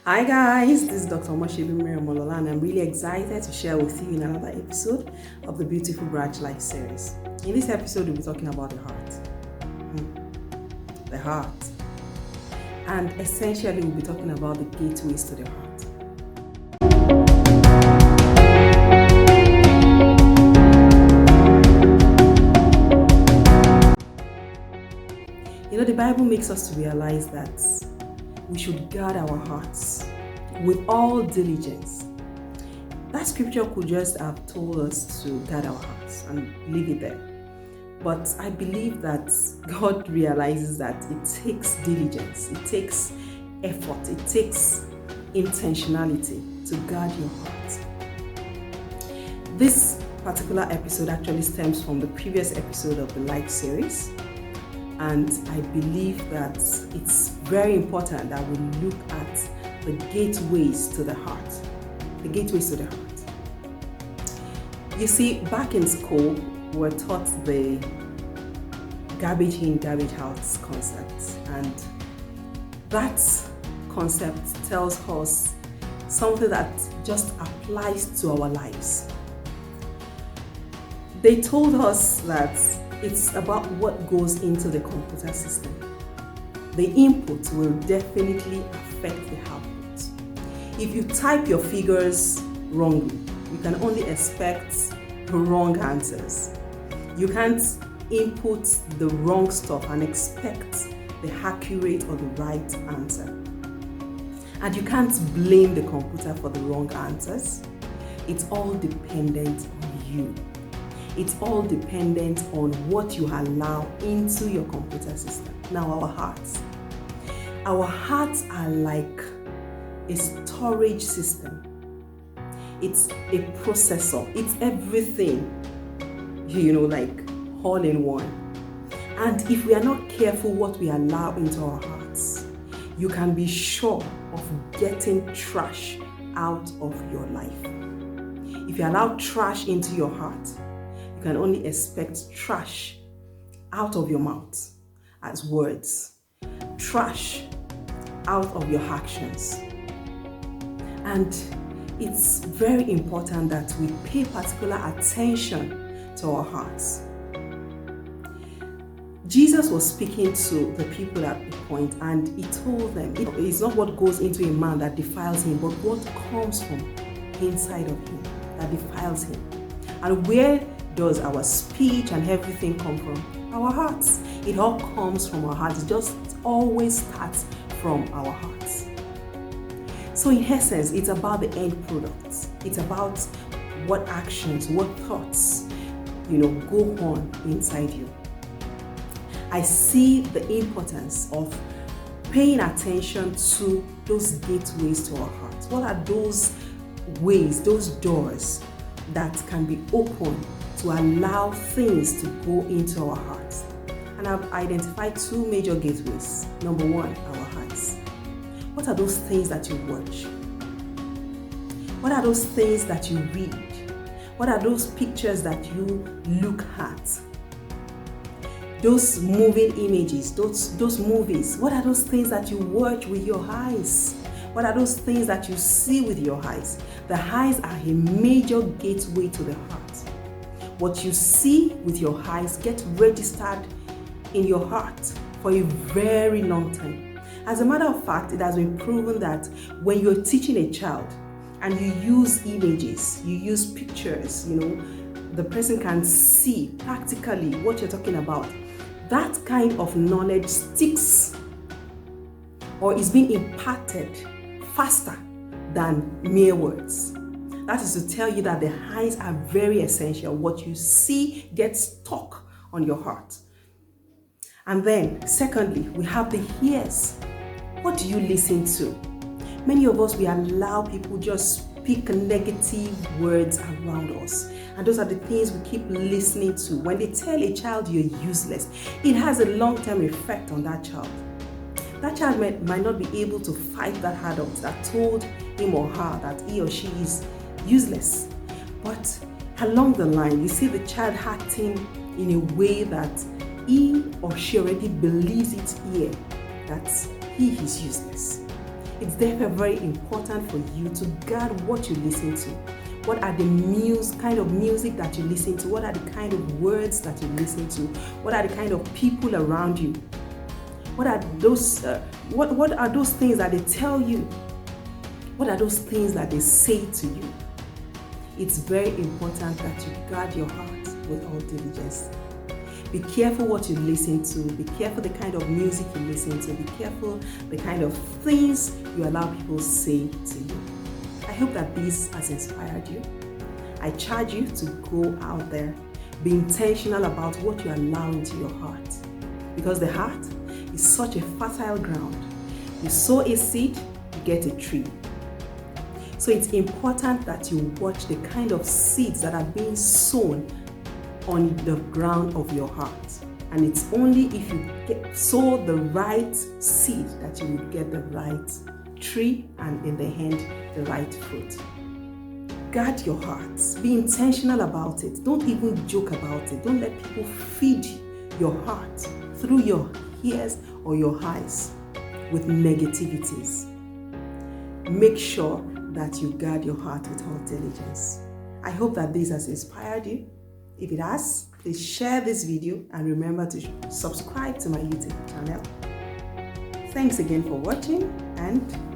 Hi guys, this is Dr. Moshibi Miriamolola and I'm really excited to share with you in another episode of the Beautiful Branch Life series. In this episode, we'll be talking about the heart. The heart. And essentially, we'll be talking about the gateways to the heart. The Bible makes us to realize that we should guard our hearts with all diligence. That scripture could just have told us to guard our hearts and leave it there. But I believe that God realizes that it takes diligence, it takes effort, it takes intentionality to guard your heart. This particular episode actually stems from the previous episode of the Life series. And I believe that it's very important that we look at the gateways to the heart. The gateways to the heart. You see, back in school, we were taught the garbage in, garbage out concept. And that concept tells us something that just applies to our lives. They told us that it's about what goes into the computer system. The input will definitely affect the output. If you type your figures wrongly, you can only expect wrong answers. You can't input the wrong stuff and expect the accurate or the right answer. And you can't blame the computer for the wrong answers. It's all dependent on you. It's all dependent on what you allow into your computer system. Now, our hearts. Our hearts are like a storage system. It's a processor. It's everything, like all in one. And if we are not careful what we allow into our hearts, you can be sure of getting trash out of your life. If you allow trash into your heart, you can only expect trash out of your mouth as words, trash out of your actions. And it's very important that we pay particular attention to our hearts. Jesus was speaking to the people at the point, and he told them, it's not what goes into a man that defiles him, but what comes from inside of him that defiles him. And where does our speech and everything come from? Our hearts. It all comes from our hearts. It always starts from our hearts. So in essence, it's about the end product. It's about what actions, what thoughts, go on inside you. I see the importance of paying attention to those gateways to our hearts. What are those ways, those doors that can be opened to allow things to go into our hearts? And I've identified two major gateways. Number one, our eyes. What are those things that you watch? What are those things that you read? What are those pictures that you look at? Those moving images, those movies. What are those things that you watch with your eyes? What are those things that you see with your eyes? The eyes are a major gateway to the heart. What you see with your eyes gets registered in your heart for a very long time. As a matter of fact, it has been proven that when you're teaching a child and you use images, you use pictures, the person can see practically what you're talking about. That kind of knowledge sticks or is being imparted faster than mere words. That is to tell you that the eyes are very essential. What you see gets stuck on your heart. And then, secondly, we have the ears. What do you listen to? Many of us, we allow people just speak negative words around us. And those are the things we keep listening to. When they tell a child you're useless, it has a long-term effect on that child. That child might not be able to fight that adult that told him or her that he or she is useless. But along the line, you see the child acting in a way that he or she already believes it here, that he is useless. It's therefore very important for you to guard what you listen to. What are the kind of music that you listen to? What are the kind of words that you listen to? What are the kind of people around you? What are those what are those things that they tell you? What are those things that they say to you? It's very important that you guard your heart with all diligence. Be careful what you listen to. Be careful the kind of music you listen to. Be careful the kind of things you allow people say to you. I hope that this has inspired you. I charge you to go out there, be intentional about what you allow into your heart, because the heart is such a fertile ground. You sow a seed, you get a tree. So it's important that you watch the kind of seeds that are being sown on the ground of your heart. And it's only if you sow the right seed that you will get the right tree, and in the end, the right fruit. Guard your hearts. Be intentional about it. Don't even joke about it. Don't let people feed your heart through your ears or your eyes with negativities. Make sure that you guard your heart with all diligence. I hope that this has inspired you. If it has, please share this video and remember to subscribe to my YouTube channel. Thanks again for watching, and